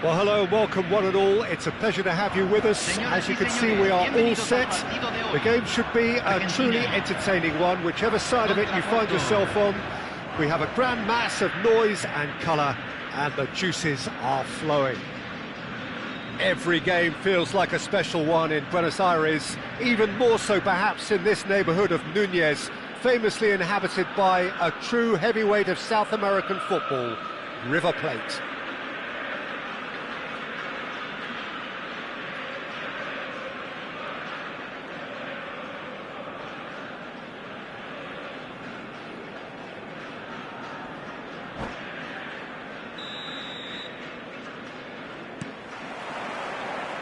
Well, hello and welcome one and all. It's a pleasure to have you with us. As you can see, we are all set. The game should be a truly entertaining one, whichever side of it you find yourself on. We have a grand mass of noise and colour, and the juices are flowing. Every game feels like a special one in Buenos Aires, even more so perhaps in this neighbourhood of Núñez, famously inhabited by a true heavyweight of South American football, River Plate.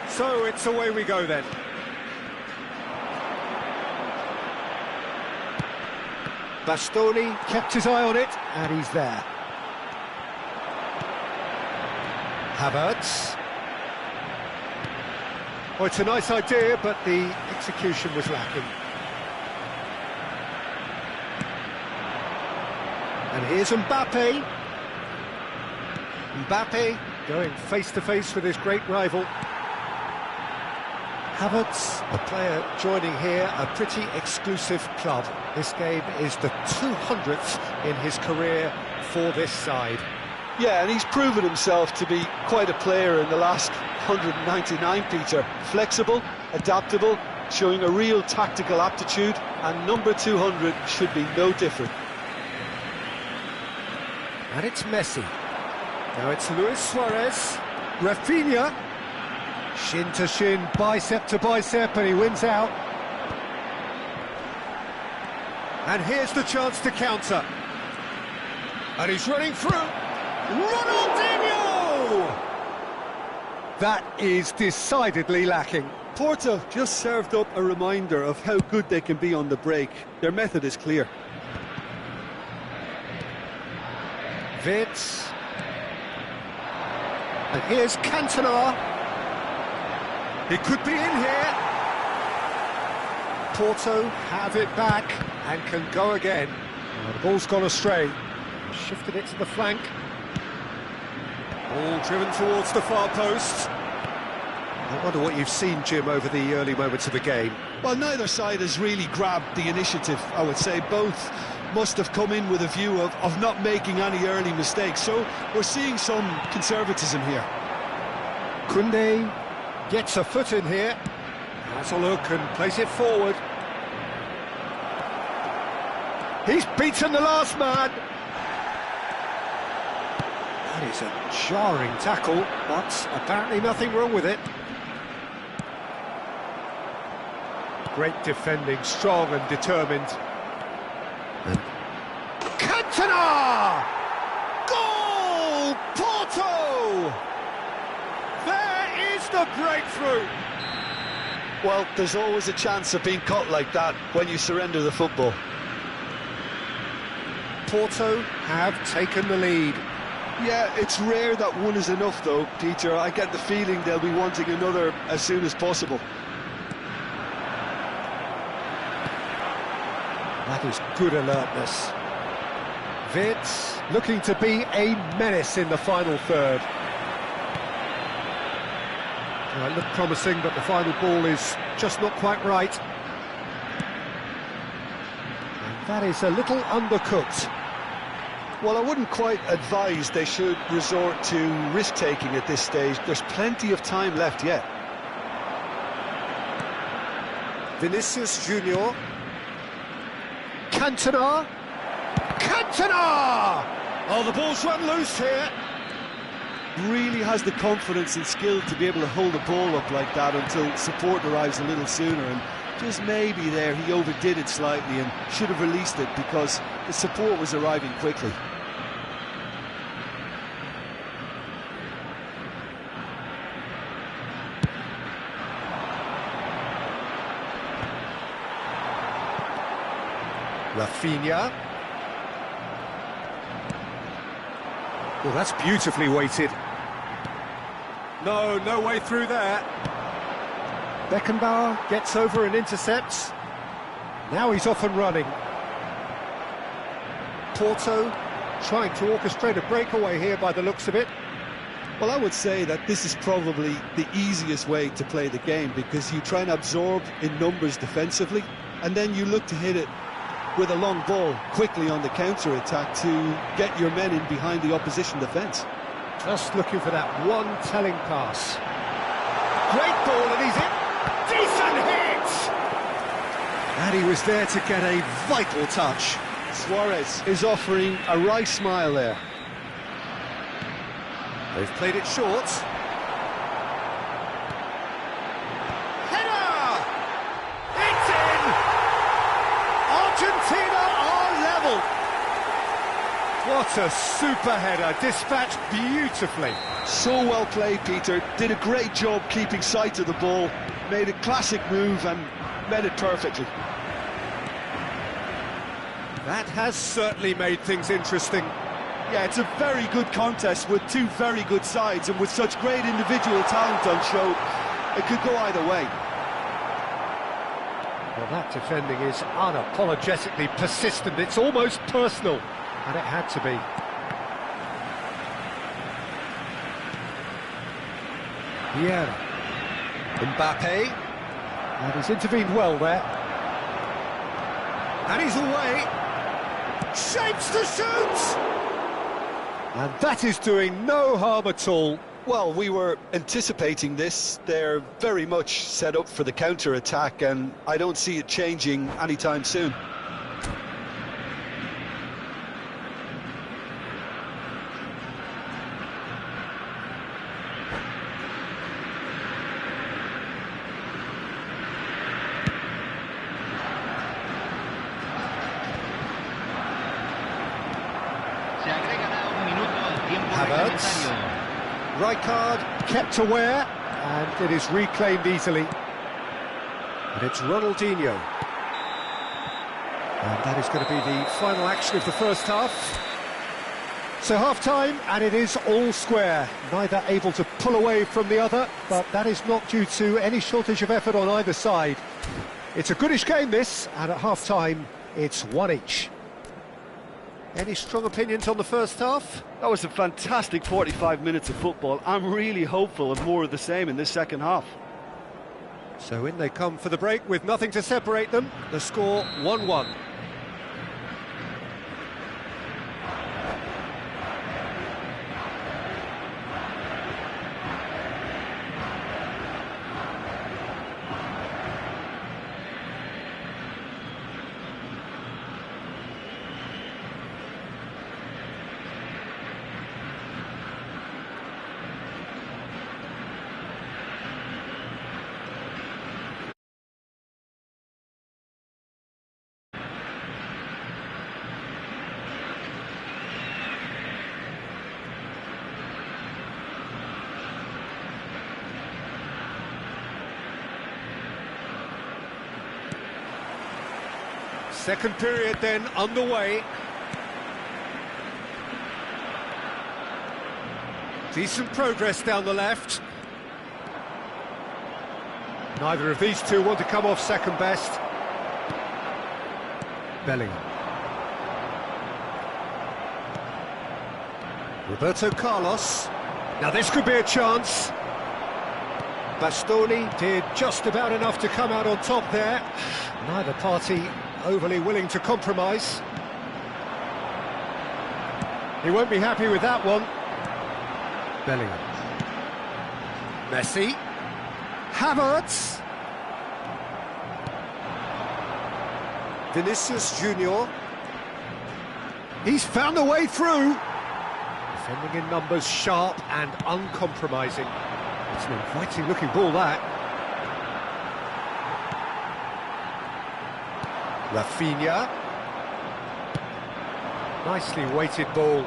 So it's away we go then. Bastoni kept his eye on it, and he's there. Havertz. Oh, it's a nice idea, but the execution was lacking. And here's Mbappe. Mbappe going face-to-face with his great rival. Havertz, a player joining here, a pretty exclusive club. This game is the 200th in his career for this side. Yeah, and he's proven himself to be quite a player in the last 199, Peter. Flexible, adaptable, showing a real tactical aptitude, and number 200 should be no different. And it's Messi. Now it's Luis Suarez. Rafinha. Shin to shin, bicep to bicep, and he wins out. And here's the chance to counter. And he's running through. Ronaldinho! That is decidedly lacking. Porto just served up a reminder of how good they can be on the break. Their method is clear. Vitz. And here's Cantona. He could be in here. Porto have it back and can go again. Well, the ball's gone astray. Shifted it to the flank. Ball driven towards the far post. I wonder what you've seen, Jim, over the early moments of the game. Well, neither side has really grabbed the initiative, I would say. Both must have come in with a view of not making any early mistakes. So we're seeing some conservatism here. Koundé gets a foot in here, has a look and plays it forward. He's beaten the last man. That is a jarring tackle, but apparently nothing wrong with it. Great defending, strong and determined. And Cantona! Goal! Porto! There is the breakthrough! Well, there's always a chance of being caught like that when you surrender the football. Porto have taken the lead. Yeah, it's rare that one is enough though, Peter. I get the feeling they'll be wanting another as soon as possible. That is good alertness. Vitz looking to be a menace in the final third. It looked promising, but the final ball is just not quite right. And that is a little undercooked. Well, I wouldn't quite advise they should resort to risk-taking at this stage. There's plenty of time left yet. Vinicius Junior. Cantona. Cantona! Oh, the ball's run loose here. Really has the confidence and skill to be able to hold the ball up like that until support arrives a little sooner, and just maybe there he overdid it slightly and should have released it because the support was arriving quickly. Rafinha. Well, that's beautifully weighted. No way through there. Beckenbauer gets over and intercepts. Now he's off and running. Porto trying to orchestrate a breakaway here by the looks of it. Well, I would say that this is probably the easiest way to play the game, because you try and absorb in numbers defensively, and then you look to hit it with a long ball quickly on the counter-attack to get your men in behind the opposition defence. Just looking for that one telling pass. Great ball, and he's in. Decent hit! And he was there to get a vital touch. Suarez is offering a wry smile there. They've played it short. Header! It's in! Argentina are level! What a super header, dispatched beautifully. So well played, Peter. Did a great job keeping sight of the ball. Made a classic move and met it perfectly. That has certainly made things interesting. Yeah, it's a very good contest with two very good sides, and with such great individual talent on show, it could go either way. Well, that defending is unapologetically persistent. It's almost personal, and it had to be. Vieira. Mbappe. And he's intervened well there. And he's away. Shapes to shoot! And that is doing no harm at all. Well, we were anticipating this. They're very much set up for the counter-attack, and I don't see it changing anytime soon. Havertz. Rijkaard kept aware, and it is reclaimed easily. And it's Ronaldinho. And that is going to be the final action of the first half. So half-time, and it is all square. Neither able to pull away from the other, but that is not due to any shortage of effort on either side. It's a goodish game, this, and at half-time, it's one each. Any strong opinions on the first half? That was a fantastic 45 minutes of football. I'm really hopeful of more of the same in this second half. So in they come for the break with nothing to separate them. The score 1-1. Second period then underway. Decent progress down the left. Neither of these two want to come off second best. Bellingham. Roberto Carlos. Now this could be a chance. Bastoni did just about enough to come out on top there. Neither party overly willing to compromise. He won't be happy with that one. Bellingham. Messi. Havertz. Vinicius Junior. He's found a way through. Defending in numbers, sharp and uncompromising. It's an inviting looking ball, that. Rafinha. Nicely weighted ball.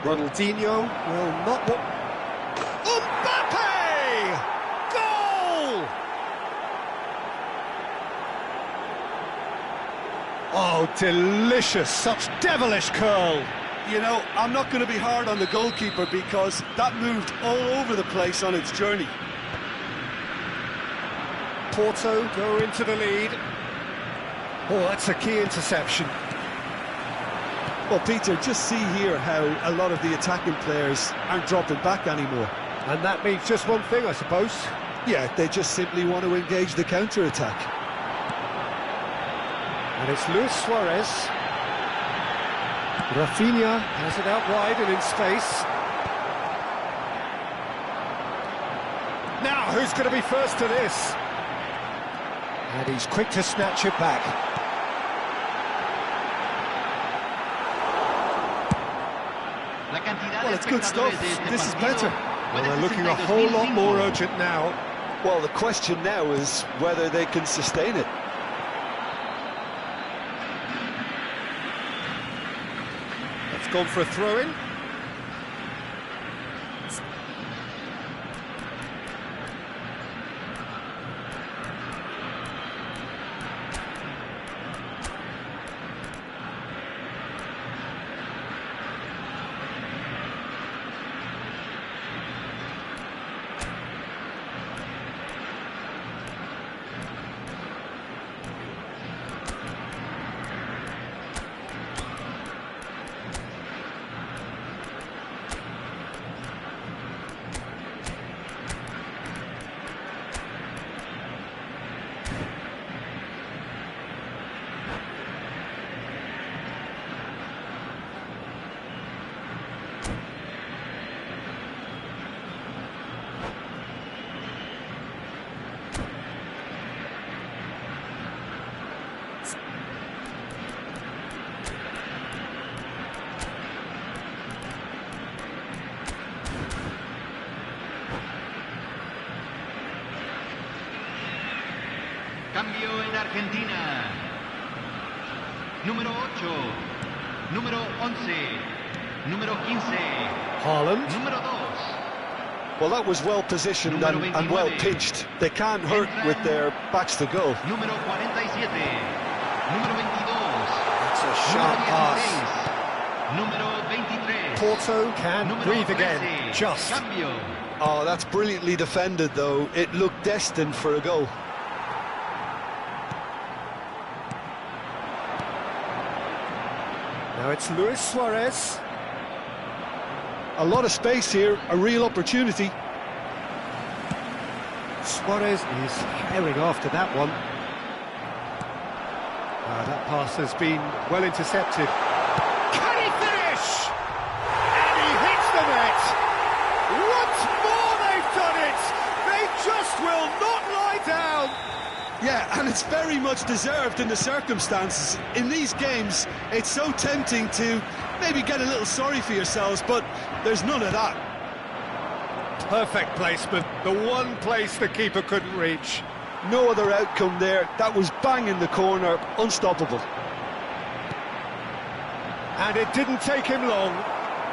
Ronaldinho will not... Mbappe! Goal! Oh, delicious. Such devilish curl. You know, I'm not going to be hard on the goalkeeper, because that moved all over the place on its journey. Porto go into the lead. Oh, that's a key interception. Well, Peter, just see here how a lot of the attacking players aren't dropping back anymore. And that means just one thing, I suppose. Yeah, they just simply want to engage the counter-attack. And it's Luis Suarez. Rafinha has it out wide and in space. Now, who's going to be first to this? And he's quick to snatch it back. Well, it's good stuff. This is better. Well, they're looking a whole lot more urgent now. Well, the question now is whether they can sustain it. It's gone for a throw-in. Cambio en Argentina. Número 8. Número 11. Número 15. Haaland. Número 2. Well, that was well positioned and well pitched. They can't hurt with their backs to go. Número 47. Número 22. That's a sharp pass. Número 23. Porto can Número breathe 13. again. Just. Cambio. Oh, that's brilliantly defended, though. It looked destined for a goal. Now it's Luis Suarez. A lot of space here, a real opportunity. Suarez is herring after that one. That pass has been well intercepted. Can he finish? And he hits the net! Once more they've done it! They just will not lie down! Yeah, and it's very much deserved in the circumstances. In these games, it's so tempting to maybe get a little sorry for yourselves, but there's none of that. Perfect placement, the one place the keeper couldn't reach. No other outcome there. That was bang in the corner, unstoppable. And it didn't take him long.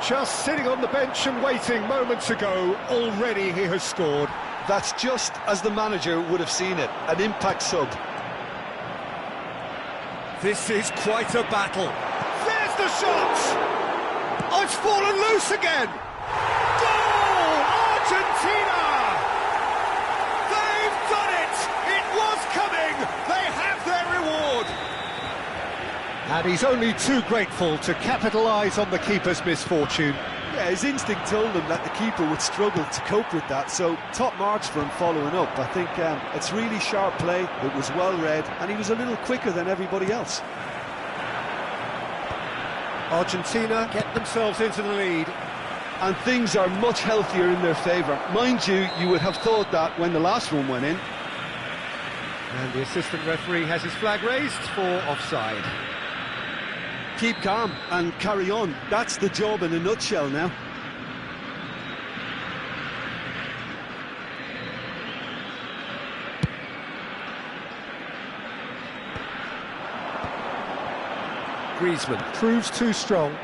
Just sitting on the bench and waiting moments ago, already he has scored. That's just as the manager would have seen it, an impact sub. This is quite a battle. There's the shot! Oh, it's fallen loose again! Goal! Argentina! They've done it! It was coming! They have their reward! And he's only too grateful to capitalise on the keeper's misfortune. Yeah, his instinct told him that the keeper would struggle to cope with that, so top marks for him following up. I think it's really sharp play, it was well read, and he was a little quicker than everybody else. Argentina get themselves into the lead. And things are much healthier in their favour. Mind you, you would have thought that when the last one went in. And the assistant referee has his flag raised for offside. Keep calm and carry on. That's the job in a nutshell now. Griezmann proves too strong.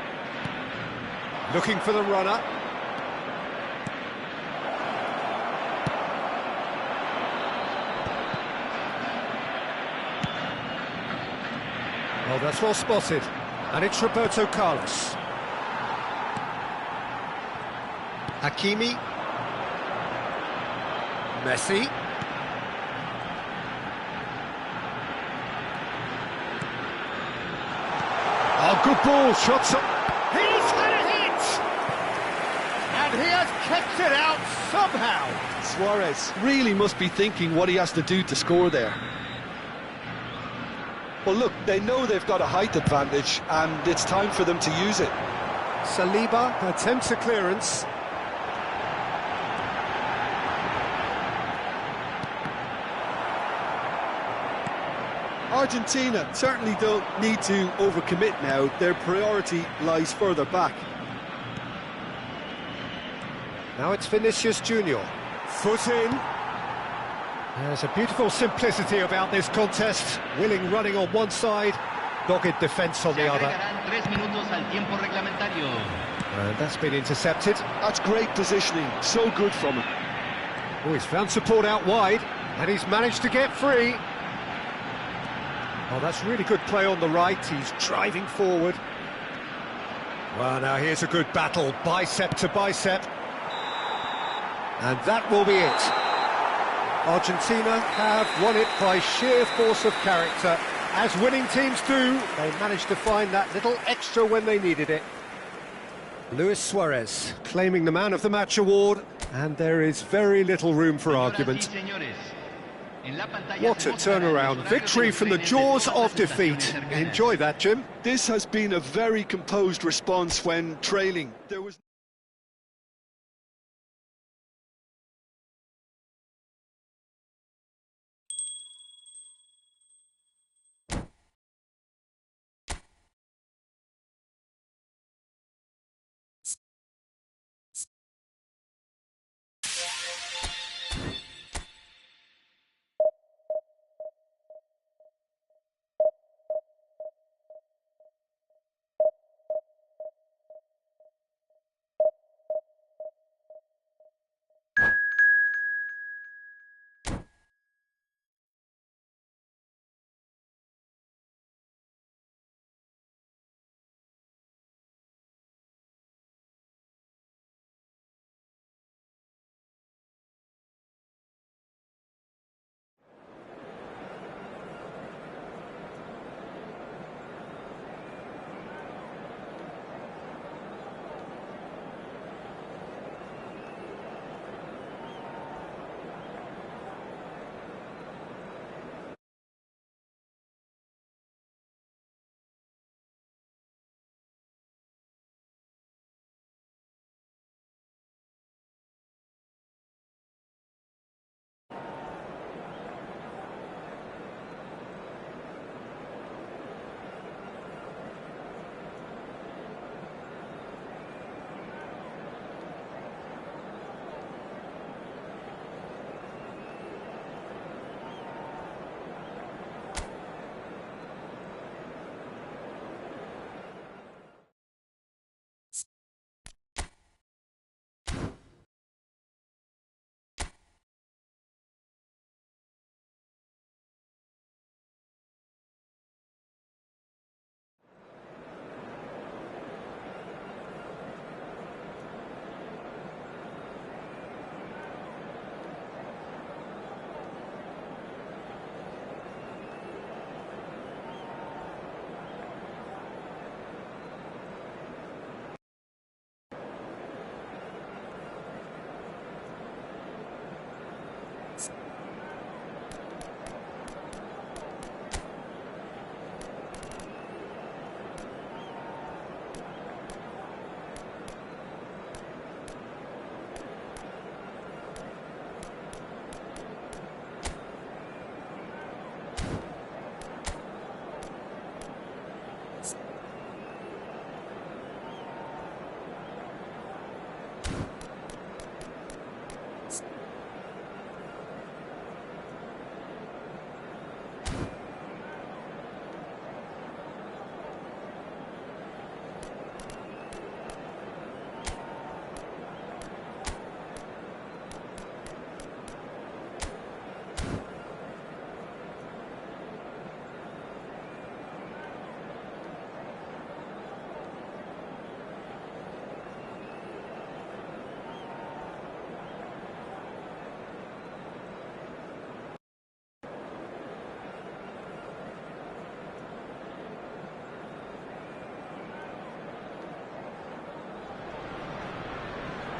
Looking for the runner. Well, that's well spotted. And it's Roberto Carlos. Hakimi. Messi. Oh, good ball, shots up. He's had a hit! And he has kept it out somehow. Suarez really must be thinking what he has to do to score there. Well, look, they know they've got a height advantage, and it's time for them to use it. Saliba attempts a clearance. Argentina certainly don't need to overcommit now. Their priority lies further back. Now it's Vinicius Junior. Foot in. There's a beautiful simplicity about this contest. Willing running on one side, dogged defence on the other. And that's been intercepted. That's great positioning, so good from him. Oh, he's found support out wide, and he's managed to get free. Oh, that's really good play on the right. He's driving forward. Well, now here's a good battle, bicep to bicep. And that will be it. Argentina have won it by sheer force of character. As winning teams do, they managed to find that little extra when they needed it. Luis Suarez claiming the Man of the Match award, and there is very little room for argument. What a turnaround. Victory from the jaws of defeat. Enjoy that, Jim. This has been a very composed response when trailing. There was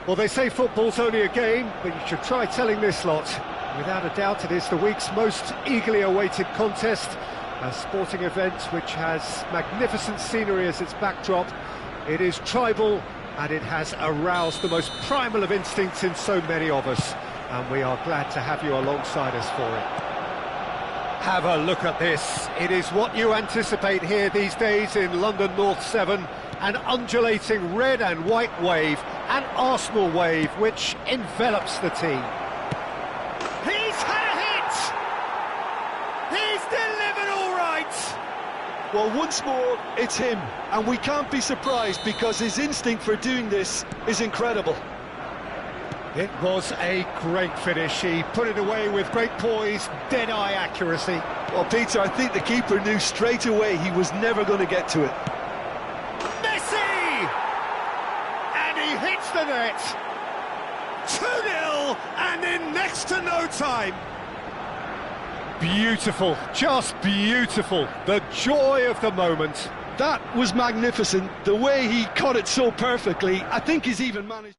Well, they say football's only a game, but you should try telling this lot. Without a doubt, it is the week's most eagerly awaited contest, a sporting event which has magnificent scenery as its backdrop. It is tribal, and it has aroused the most primal of instincts in so many of us, and we are glad to have you alongside us for it. Have a look at this. It is what you anticipate here these days in London North 7, an undulating red and white wave, an Arsenal wave which envelops the team. He's had a hit! He's delivered all right! Well, once more, it's him, and we can't be surprised because his instinct for doing this is incredible. It was a great finish. He put it away with great poise, dead-eye accuracy. Well, Peter, I think the keeper knew straight away he was never going to get to it. Messi! And he hits the net! 2-0, and in next to no time. Beautiful, just beautiful. The joy of the moment. That was magnificent. The way he caught it so perfectly, I think he's even managed...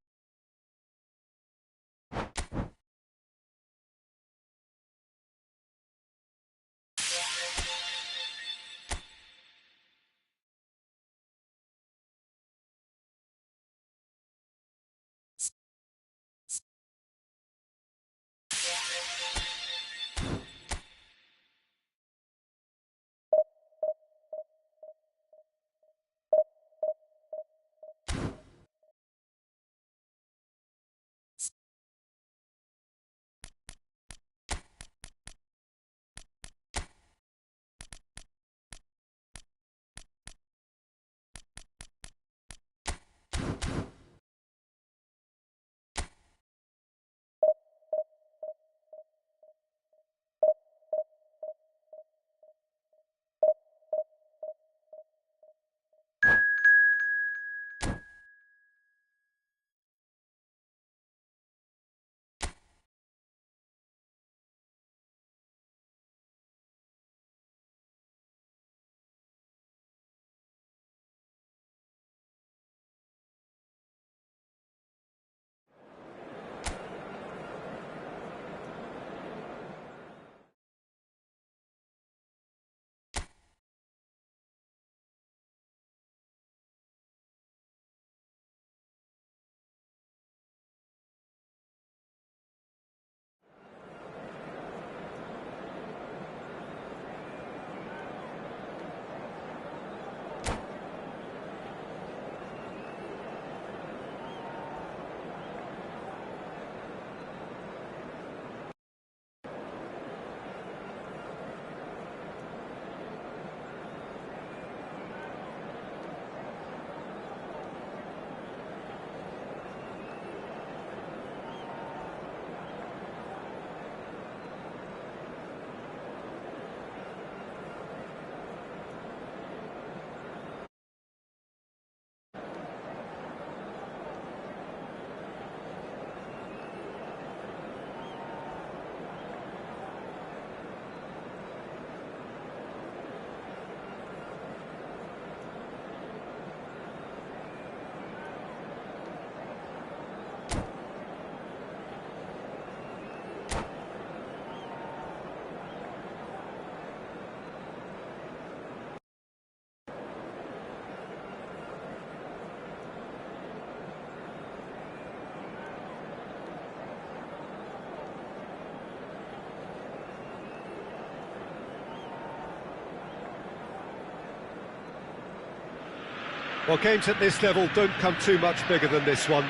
Well, games at this level don't come too much bigger than this one.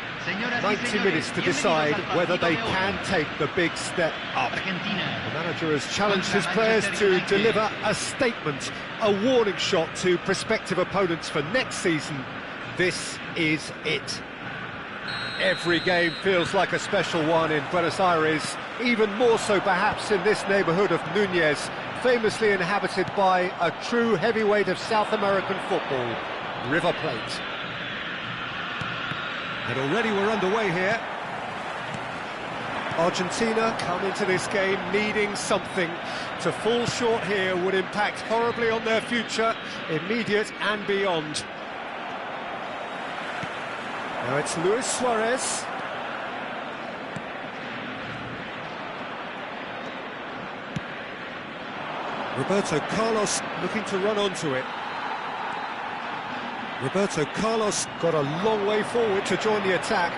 90 minutes to decide whether they can take the big step up. The manager has challenged his players to deliver a statement, a warning shot to prospective opponents for next season. This is it. Every game feels like a special one in Buenos Aires, even more so perhaps in this neighbourhood of Núñez, famously inhabited by a true heavyweight of South American football, River Plate. And already we're underway here. Argentina come into this game needing something. To fall short here would impact horribly on their future, immediate and beyond. Now it's Luis Suarez. Roberto Carlos looking to run onto it. Roberto Carlos got a long way forward to join the attack.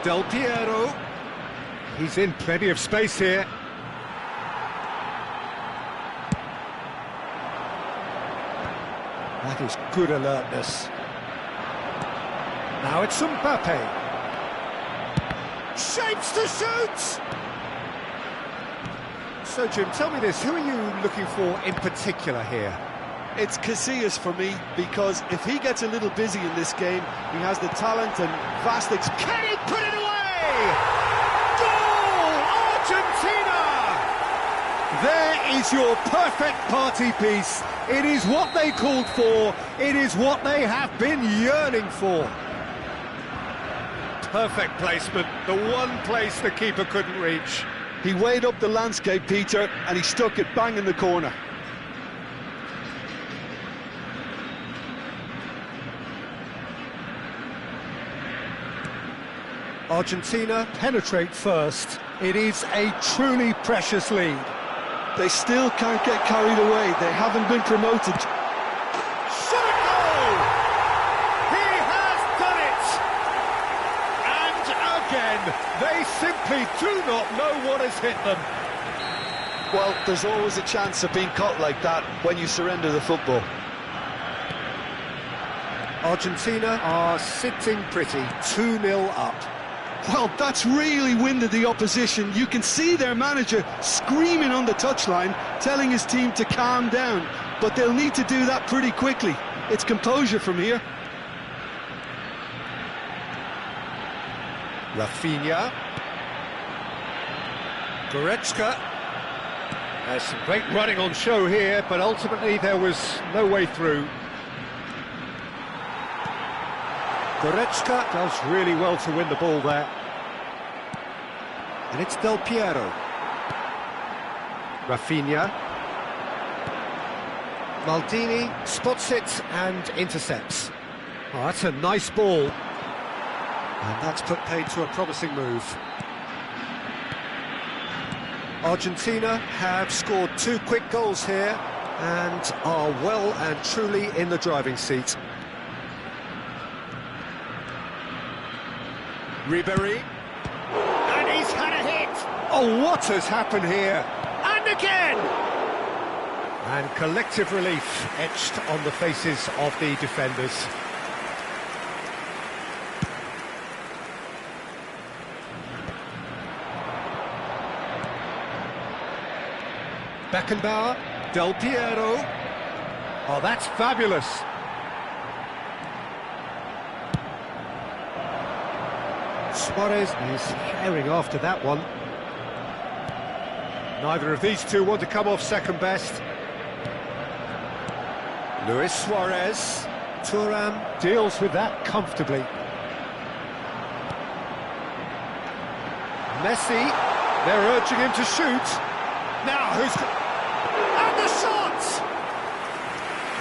Del Piero. He's in plenty of space here. That is good alertness. Now it's Mbappe. Shapes to shoot! So, Jim, tell me this, who are you looking for in particular here? It's Casillas for me, because if he gets a little busy in this game, he has the talent and vast experience. Can he put it away? Goal! Argentina! There is your perfect party piece. It is what they called for. It is what they have been yearning for. Perfect placement, the one place the keeper couldn't reach. He weighed up the landscape, Peter, and he stuck it bang in the corner. Argentina penetrate first. It is a truly precious lead. They still can't get carried away. They haven't been promoted. Shot a goal! He has done it! And again, they simply do not know what has hit them. Well, there's always a chance of being caught like that when you surrender the football. Argentina are sitting pretty, 2-0 up. Well, that's really winded the opposition. You can see their manager screaming on the touchline, telling his team to calm down. But they'll need to do that pretty quickly. It's composure from here. Rafinha. Goretzka. There's some great running on show here, but ultimately there was no way through. Goretzka does really well to win the ball there. And it's Del Piero. Rafinha. Maldini spots it and intercepts. Oh, that's a nice ball. And that's put paid to a promising move. Argentina have scored 2 quick goals here and are well and truly in the driving seat. Ribéry. And he's had a hit! Oh, what has happened here? And again! And collective relief etched on the faces of the defenders. Beckenbauer, Del Piero. Oh, that's fabulous. Suarez is herring after that one. Neither of these two want to come off second best. Luis Suarez. Thuram deals with that comfortably. Messi, they're urging him to shoot. Now who's... And the shot!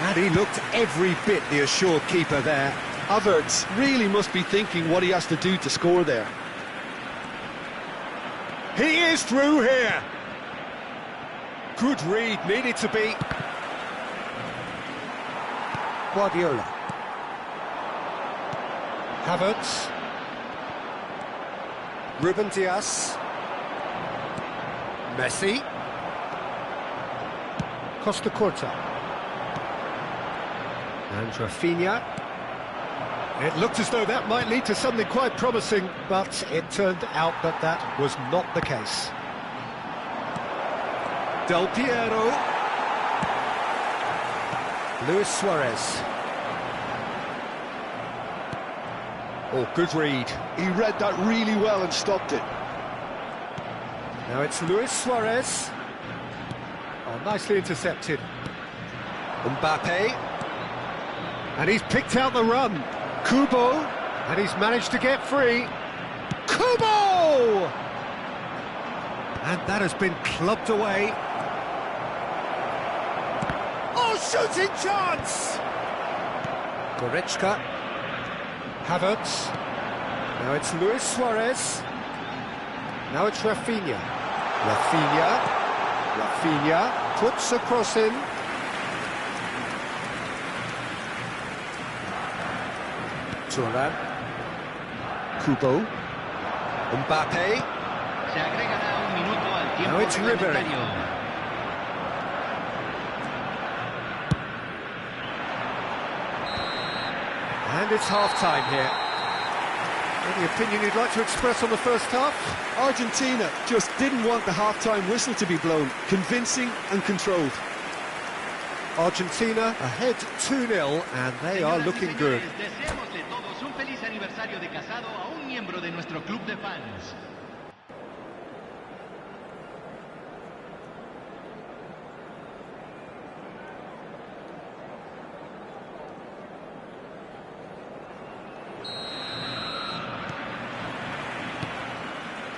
And he looked every bit the assured keeper there. Havertz really must be thinking what he has to do to score there. He is through here. Good read, needed to be. Guardiola. Havertz. Ruben Dias. Messi. Costa Curta. And Rafinha. It looked as though that might lead to something quite promising, but it turned out that that was not the case. Del Piero. Luis Suarez. Oh, good read. He read that really well and stopped it. Now it's Luis Suarez. Oh, nicely intercepted. Mbappe. And he's picked out the run. Kubo. And he's managed to get free. Kubo! And that has been clubbed away. Oh, shooting chance! Goretzka. Havertz. Now it's Luis Suarez. Now it's Rafinha. Rafinha. Rafinha puts a cross in. Turan. Kubo. Mbappe. Se agregará un minuto al tiempo Now it's Ribery. reglamentario. And it's half-time here. Any opinion you'd like to express on the first half? Argentina just didn't want the half-time whistle to be blown. Convincing and controlled. Argentina ahead 2-0, and they are Señoras y looking good. señores, deseémosle todos un feliz aniversario de casado a un miembro de nuestro club de fans.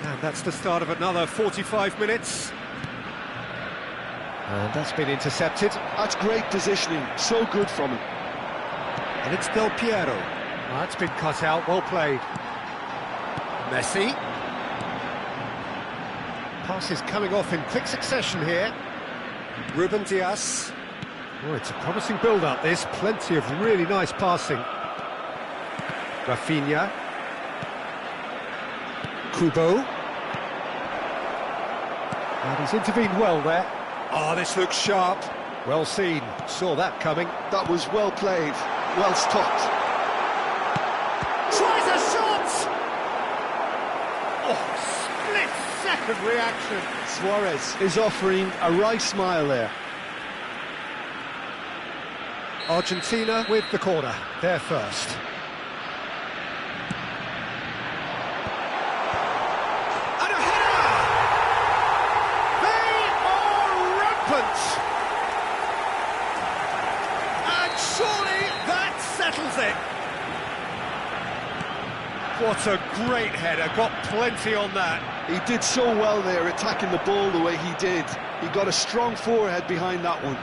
And that's the start of another 45 minutes. And that's been intercepted. That's great positioning, so good from him. And it's Del Piero. That's been cut out, well played. Messi. Passes coming off in quick succession here. Ruben Dias. Oh, it's a promising build-up, this. Plenty of really nice passing. Rafinha. Kubo. And he's intervened well there. Oh, this looks sharp. Well seen. Saw that coming. That was well played, well stopped. Tries a shot! Oh, split-second reaction. Suarez is offering a wry smile there. Argentina with the corner. They're first. And a header! They are rampant! And surely that settles it. What a great header, got plenty on that. He did so well there, attacking the ball the way he did. He got a strong forehead behind that one.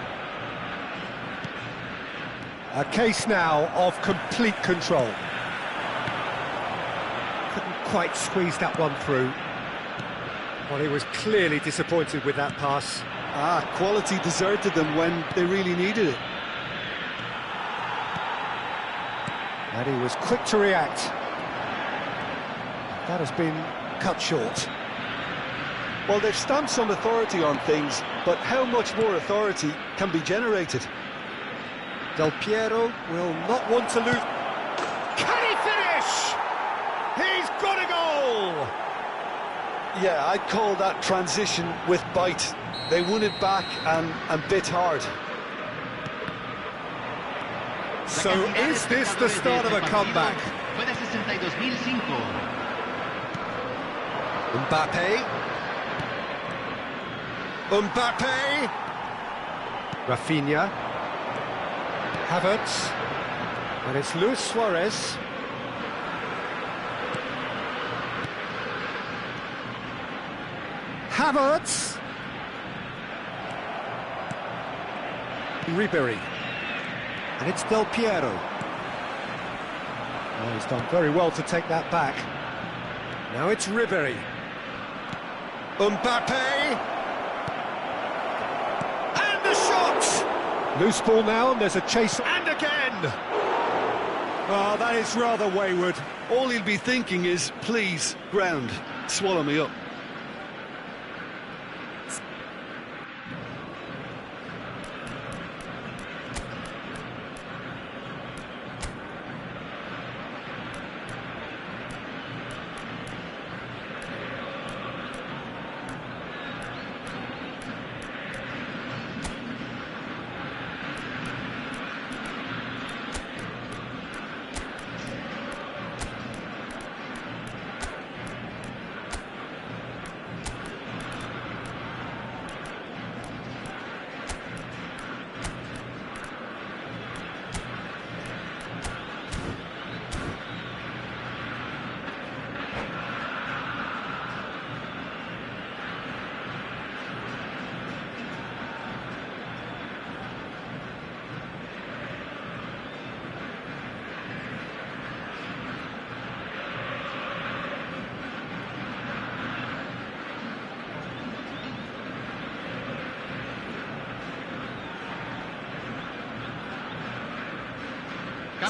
A case now of complete control. Couldn't quite squeeze that one through. Well, he was clearly disappointed with that pass. Quality deserted them when they really needed it. And he was quick to react. That has been cut short. Well, they've stamped some authority on things, but how much more authority can be generated? Del Piero will not want to lose. Can he finish? He's got a goal! Yeah, I'd call that transition with bite. They won it back and bit hard. So is this the start of a comeback? Fue de 62.005. Mbappe. Mbappe. Rafinha. Havertz. And it's Luis Suarez. Havertz. Ribery. And it's Del Piero. Oh, he's done very well to take that back. Now it's Ribery. Mbappe! And the shot! Loose ball now, and there's a chase. And again! Oh, that is rather wayward. All he'll be thinking is, please, ground, swallow me up.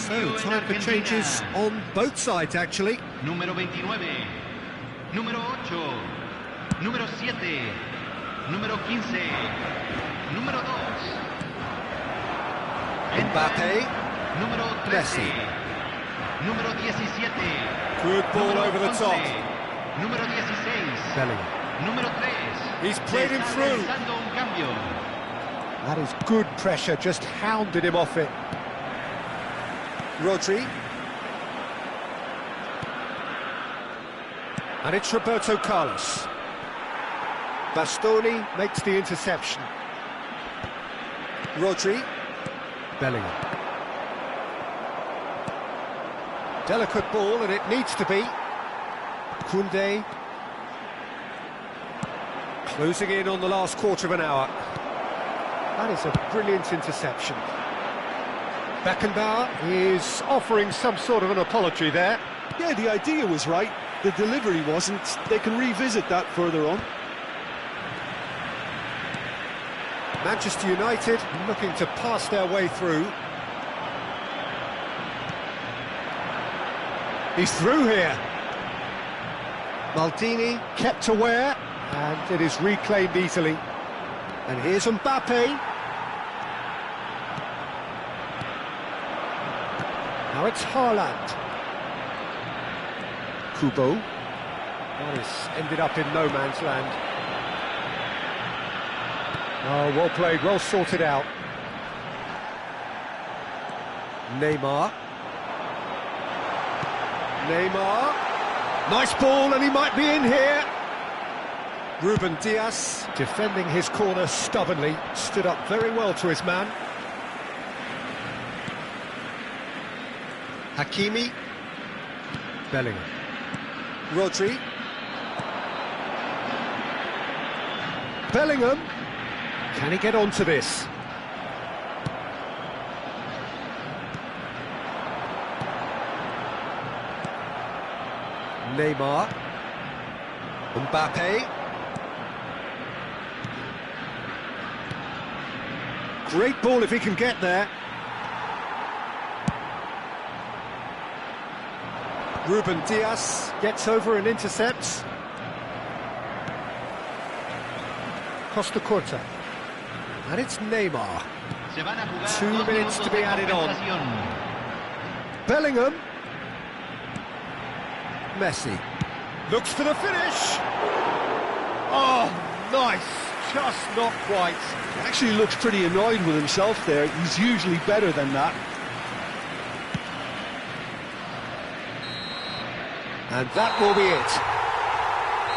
So, time for changes on both sides, actually. Número 29, número 8, número 7, número 15, número 2. Mbappe. Número 13, Messi. número 17. Good ball número over the 11, top. Número 16. Bellingham. Número 3. He's played him Está through. realizando un cambio. That is good pressure, just hounded him off it. Rodri. And it's Roberto Carlos. Bastoni makes the interception. Rodri. Bellingham. Delicate ball, and it needs to be. Koundé. Closing in on the last quarter of an hour. That is a brilliant interception. Beckenbauer is offering some sort of an apology there. Yeah, the idea was right, the delivery wasn't. They can revisit that further on. Manchester United looking to pass their way through. He's through here. Maldini kept aware, and it is reclaimed easily. And here's Mbappe. Now it's Haaland. Kubo. That has ended up in no man's land. Oh, well played, well sorted out. Neymar. Nice ball, and he might be in here. Ruben Dias, defending his corner stubbornly, stood up very well to his man. Hakimi. Bellingham. Rodri. Bellingham. Can he get onto this? Neymar. Mbappe. Great ball if he can get there. Ruben Dias gets over and intercepts. Costa Curta. And it's Neymar. 2 minutes to be added on. Bellingham. Messi. Looks for the finish. Oh, nice. Just not quite. Actually looks pretty annoyed with himself there. He's usually better than that. And that will be it.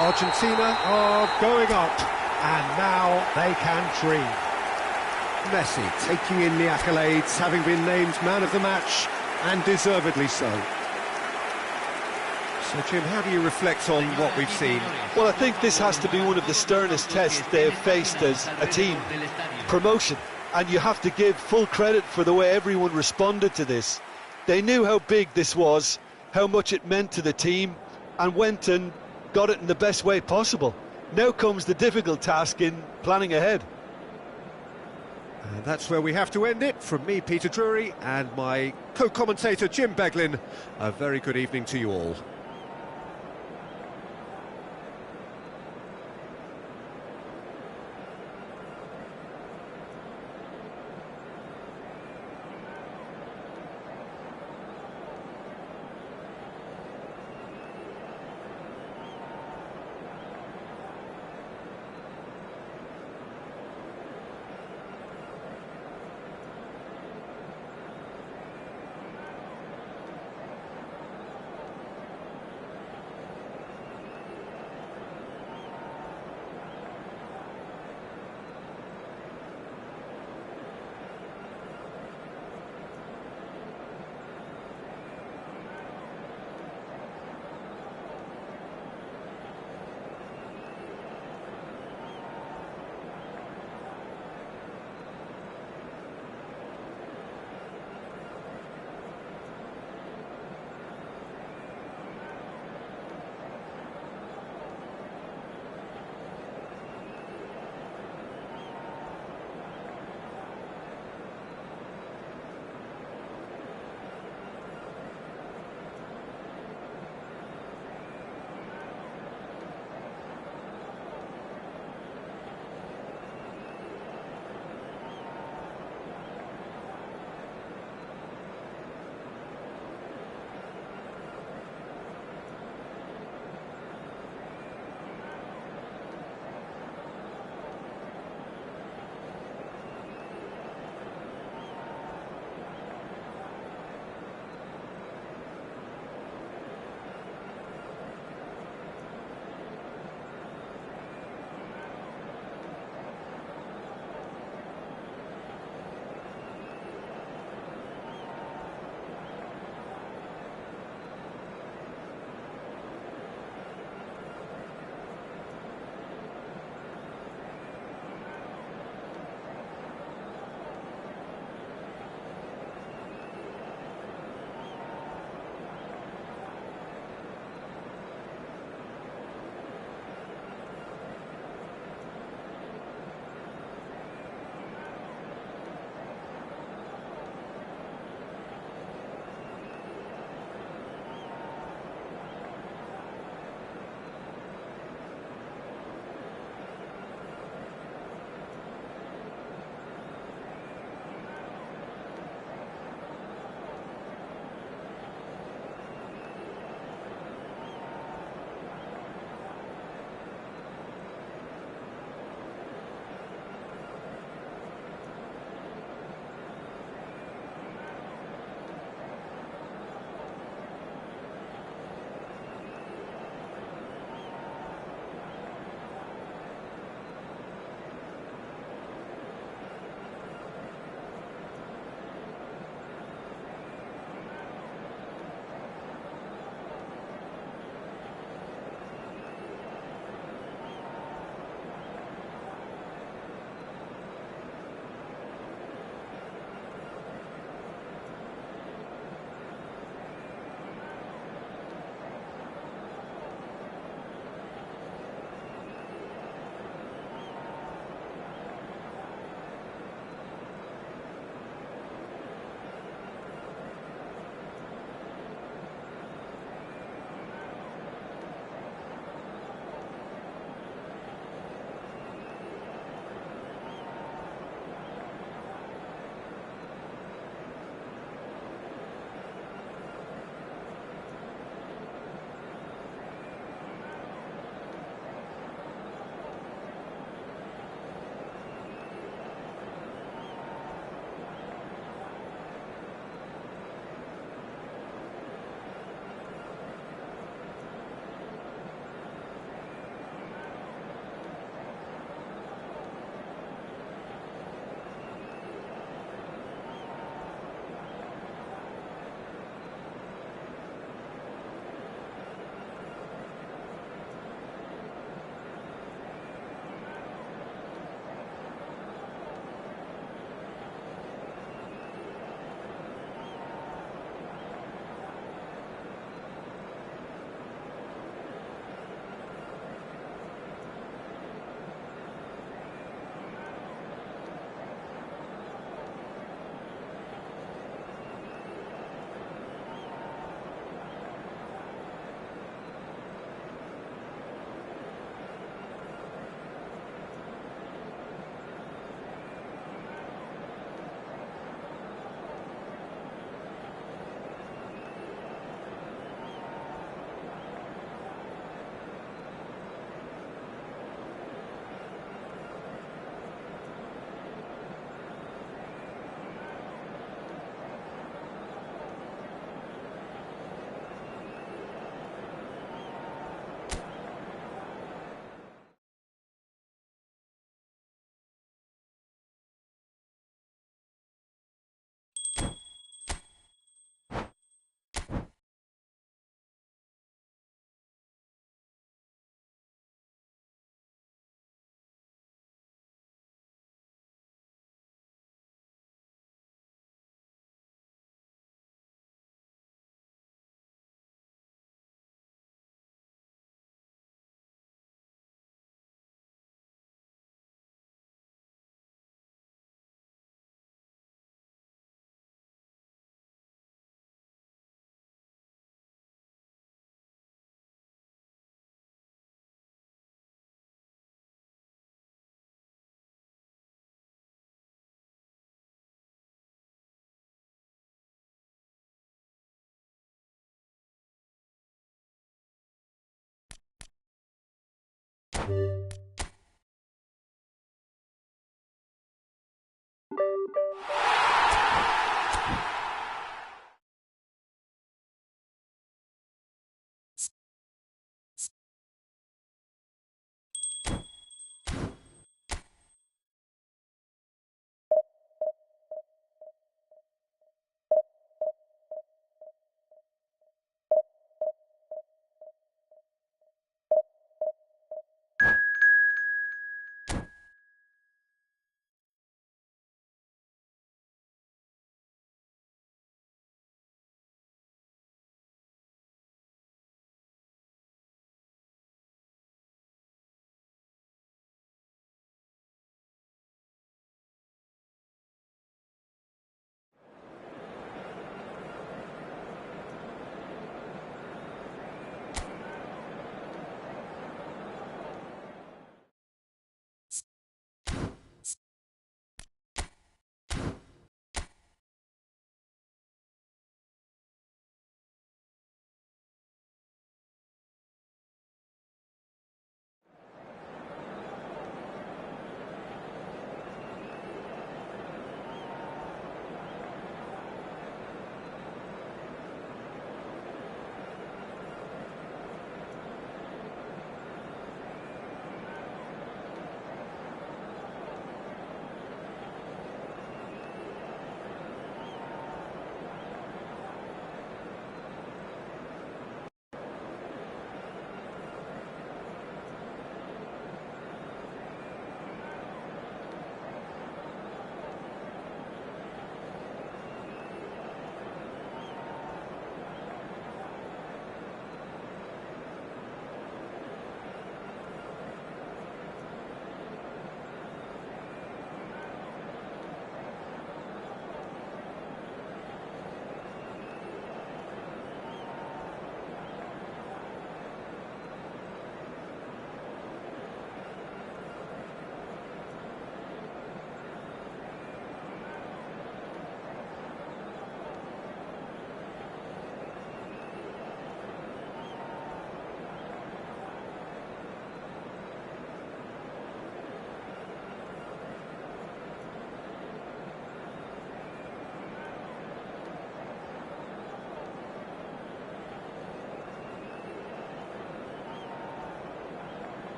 Argentina are going up, and now they can dream. Messi taking in the accolades, having been named man of the match, and deservedly so. So, Jim, how do you reflect on what we've seen? Well, I think this has to be one of the sternest tests they have faced as a team. Promotion. And you have to give full credit for the way everyone responded to this. They knew how big this was, how much it meant to the team, and went and got it in the best way possible. Now comes the difficult task in planning ahead. And that's where we have to end it. From me, Peter Drury, and my co-commentator, Jim Beglin, a very good evening to you all.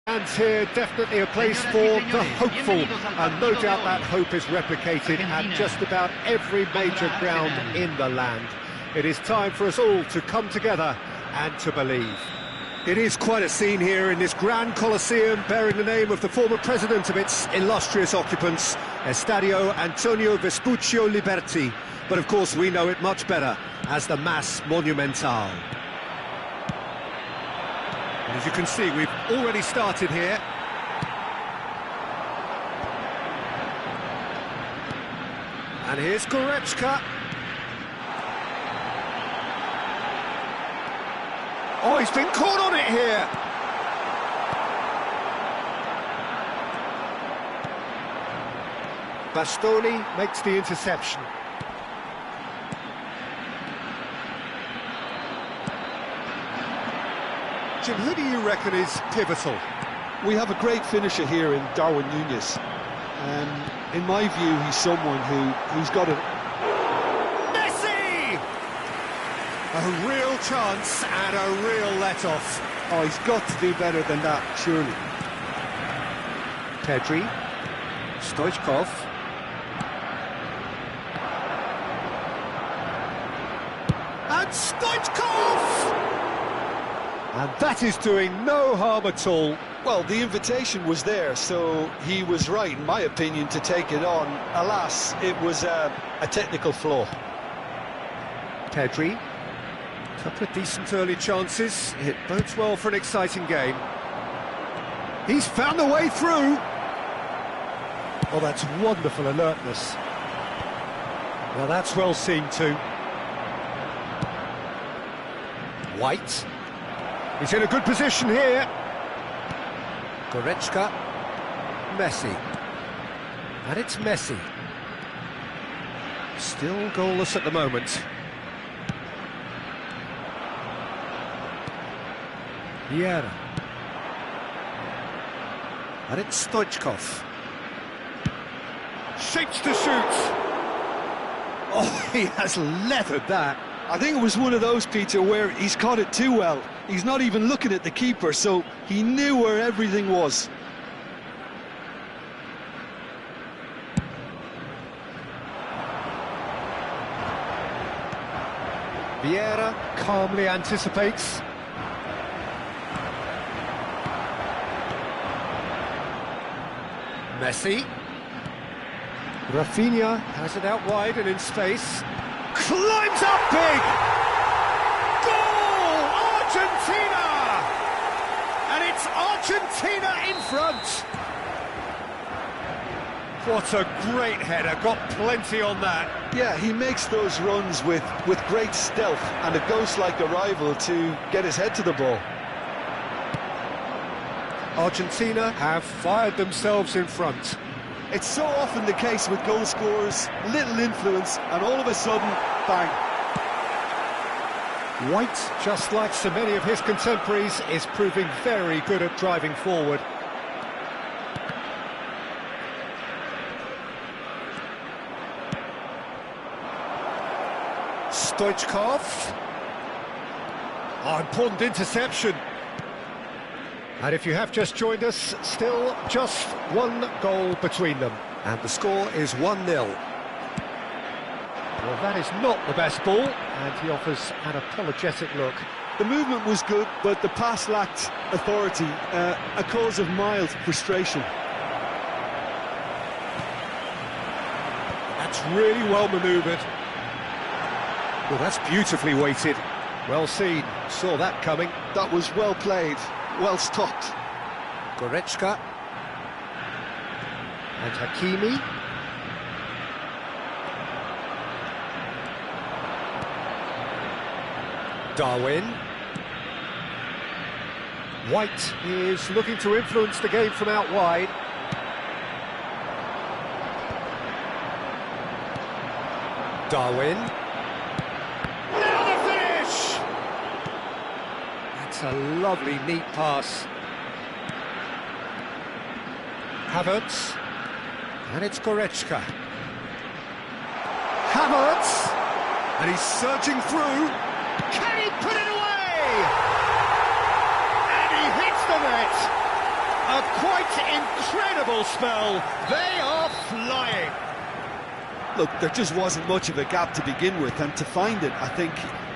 And here, definitely a place for the hopeful, and no doubt that hope is replicated at just about every major ground in the land. It is time for us all to come together and to believe. It is quite a scene here in this grand Coliseum, bearing the name of the former president of its illustrious occupants, Estadio Antonio Vespuccio Liberti. But of course we know it much better as the Mas Monumental. And as you can see, we've already started here. And here's Goretzka. Oh, he's been caught on it here. Bastoni makes the interception. Jim, who do you reckon is pivotal? We have a great finisher here in Darwin Núñez. In my view, he's someone who's got a... Messi! A real chance and a real let-off. Oh, he's got to do better than that, surely. Pedri, Stoichkov. And Stoichkov! And that is doing no harm at all. Well, the invitation was there, so he was right, in my opinion, to take it on. Alas, it was a technical flaw. Pedri, couple of decent early chances. It bodes well for an exciting game. He's found the way through. Oh, that's wonderful alertness. Well, that's well seen too. White. He's in a good position here. Goretzka. Messi. And it's Messi. Still goalless at the moment. Vieira. And it's Stoichkov. Shapes to shoot. Oh, he has leathered that. I think it was one of those, Peter, where he's caught it too well. He's not even looking at the keeper, so he knew where everything was. Vieira calmly anticipates. Messi. Rafinha has it out wide and in space. Climbs up big! Goal! Argentina! And it's Argentina in front! What a great header, got plenty on that. Yeah, he makes those runs with great stealth and a ghost-like arrival to get his head to the ball. Argentina have fired themselves in front. It's so often the case with goal scorers, little influence, and all of a sudden, bang. White, just like so many of his contemporaries, is proving very good at driving forward. Stoichkov. Oh, important interception. And if you have just joined us, still just one goal between them. And the score is 1-0. Well, that is not the best ball, and he offers an apologetic look. The movement was good, but the pass lacked authority, a cause of mild frustration. That's really well manoeuvred. Well, that's beautifully weighted. Well seen, saw that coming. That was well played, well stopped. Goretzka. And Hakimi. Darwin. White is looking to influence the game from out wide. Darwin. Now the finish! That's a lovely, neat pass. Havertz. And it's Goretzka. Havertz! And he's surging through. Can he put it away? And he hits the net. A quite incredible spell. They are flying. Look, there just wasn't much of a gap to begin with, and to find it, I think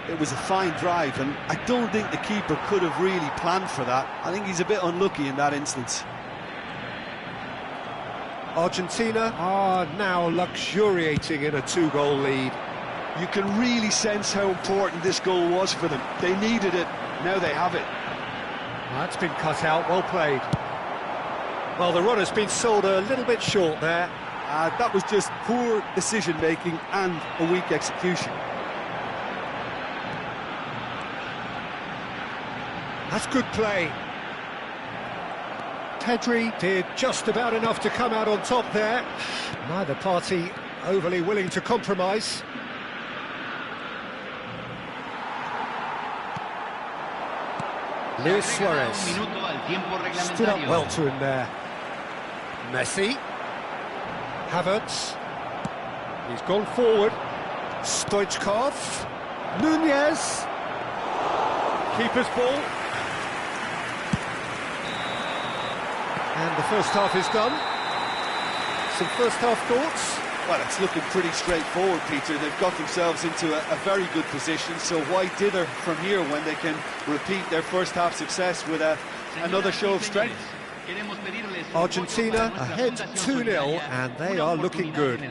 it was a fine drive, and I don't think the keeper could have really planned for that. I think he's a bit unlucky in that instance. Argentina are now luxuriating in a 2-goal lead. You can really sense how important this goal was for them. They needed it, now they have it. That's been cut out, well played. Well, the run has been sold a little bit short there. That was just poor decision-making and a weak execution. That's good play. Pedri did just about enough to come out on top there. Neither party overly willing to compromise. Luis Suarez stood up well to him there. Messi. Havertz. He's gone forward. Stoichkov. Nunez. Keeper's ball. And the first half is done. Some first half thoughts? Well, it's looking pretty straightforward, Peter. They've got themselves into a very good position, so why dither from here when they can repeat their first half success with another show of strength? Argentina ahead 2-0, and they are looking good.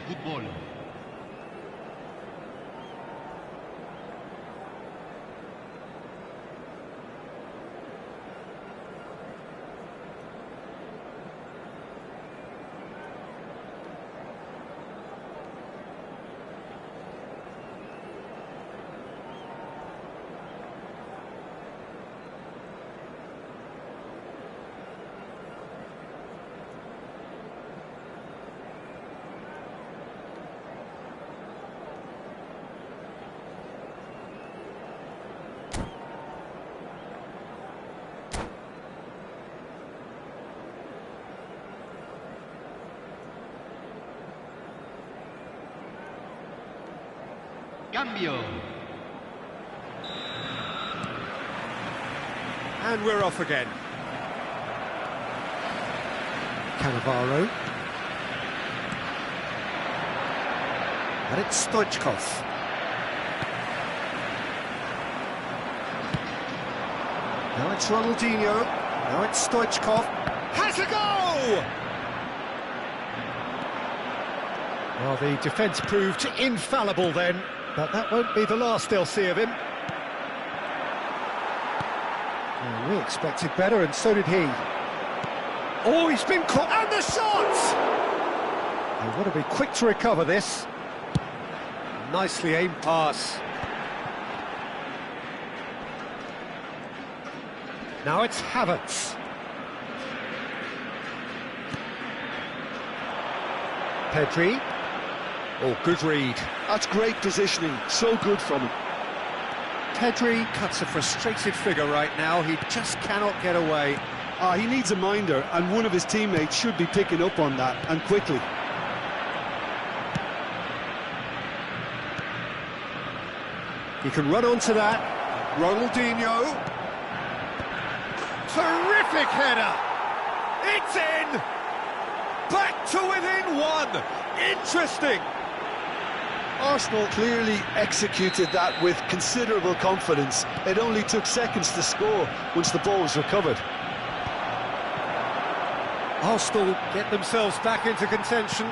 Cambio. And we're off again. Cannavaro. And it's Stoichkov. Now it's Ronaldinho. Now it's Stoichkov. Has a go! Well, the defence proved infallible then, but that won't be the last they'll see of him. Well, we expected better, and so did he. Oh, he's been caught, and the shot! They've got to be quick to recover this. Nicely aimed pass. Now it's Havertz. Pedri. Oh, good read. That's great positioning, so good from him. Pedri cuts a frustrated figure right now, he just cannot get away. He needs a minder, and one of his teammates should be picking up on that, and quickly. He can run onto that. Ronaldinho. Terrific header! It's in! Back to within one! Interesting! Arsenal clearly executed that with considerable confidence. It only took seconds to score once the ball was recovered. Arsenal get themselves back into contention.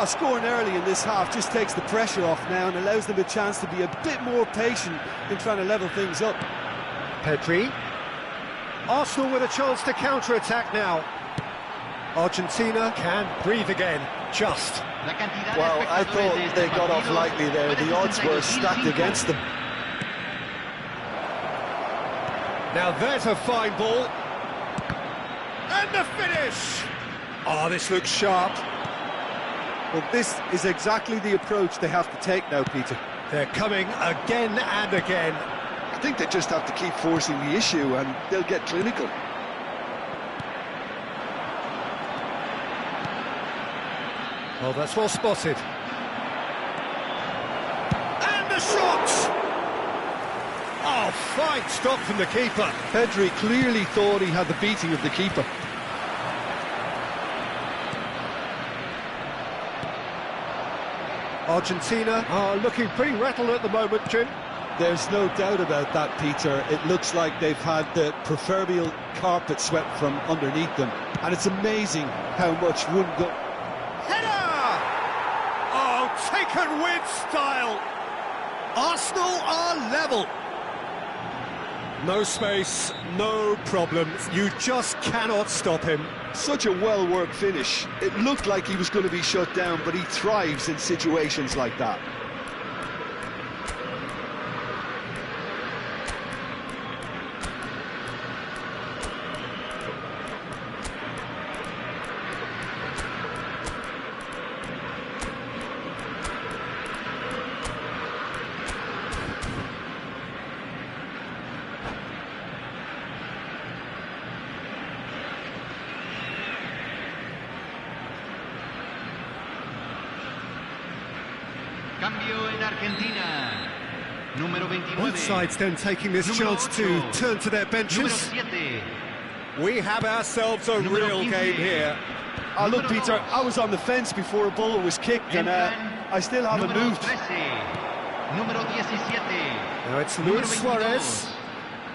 Scoring early in this half just takes the pressure off now and allows them a chance to be a bit more patient in trying to level things up. Pedri. Arsenal with a chance to counter-attack now. Argentina can breathe again, just. Well, I thought they got off lightly there. The odds were stacked against them. Now there's a fine ball. And the finish! Oh, this looks sharp. Well, this is exactly the approach they have to take now, Peter. They're coming again and again. I think they just have to keep forcing the issue and they'll get clinical. Well, that's well spotted. And the shot! Oh, fine stop from the keeper. Pedri clearly thought he had the beating of the keeper. Argentina are looking pretty rattled at the moment, Jim. There's no doubt about that, Peter. It looks like they've had the proverbial carpet swept from underneath them. And it's amazing how much one goal... Header! Oh, taken with style. Arsenal are level. No space, no problem. You just cannot stop him. Such a well-worked finish. It looked like he was going to be shut down, but he thrives in situations like that. Cambio en Argentina. Número 29. Both sides then taking this chance to turn to their benches. We have ourselves a real game here. Look, Peter, I was on the fence before a ball was kicked, and I still haven't moved. Número 17. Now it's Luis Suarez.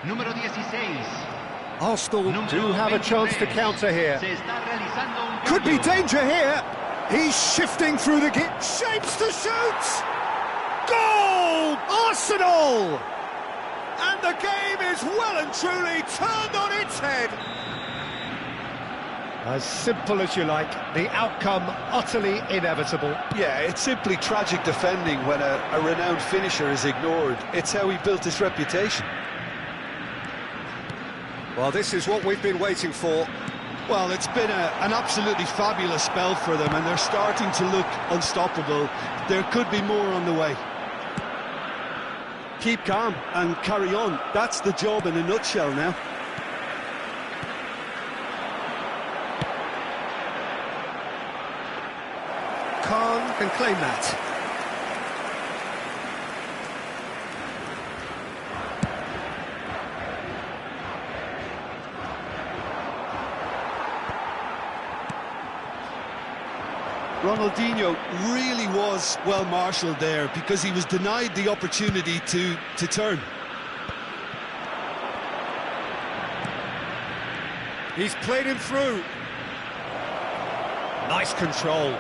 Número 16. Arsenal do have a chance to counter here. Could be danger here. He's shifting through the gap. Shapes to shoot! Goal! Arsenal! And the game is well and truly turned on its head. As simple as you like, the outcome utterly inevitable. Yeah, it's simply tragic defending when a renowned finisher is ignored. It's how he built his reputation. Well, this is what we've been waiting for. Well, it's been an absolutely fabulous spell for them, and they're starting to look unstoppable. There could be more on the way. Keep calm and carry on. That's the job in a nutshell now. Khan can claim that. Ronaldinho really was well marshalled there because he was denied the opportunity to turn. He's played him through. Nice control.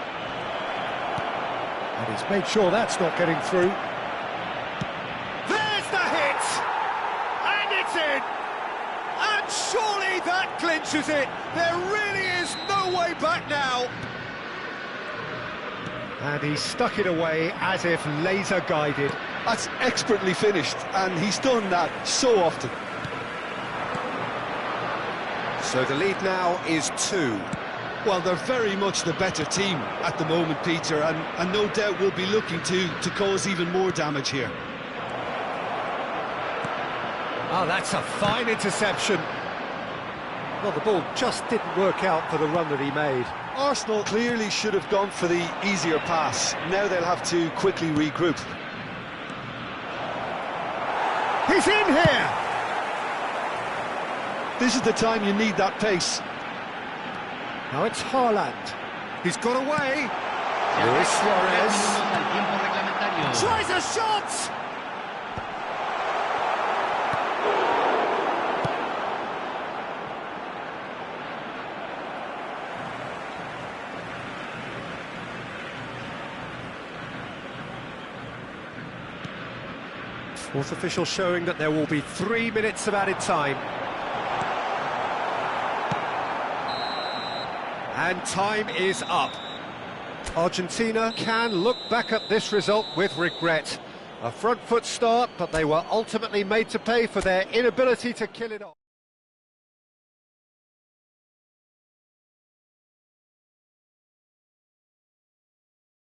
And he's made sure that's not getting through. There's the hit! And it's in! And surely that clinches it! There really is no way back now! And he stuck it away as if laser-guided. That's expertly finished, and he's done that so often. So the lead now is 2. Well, they're very much the better team at the moment, Peter, and no doubt will be looking to cause even more damage here. Oh, that's a fine interception. Well, the ball just didn't work out for the run that he made. Arsenal clearly should have gone for the easier pass. Now they'll have to quickly regroup. He's in here! This is the time you need that pace. Now it's Haaland. He's got away. Luis Suarez. Tries a shot! Fourth official showing that there will be 3 minutes of added time. And time is up. Argentina can look back at this result with regret. A front foot start, but they were ultimately made to pay for their inability to kill it off.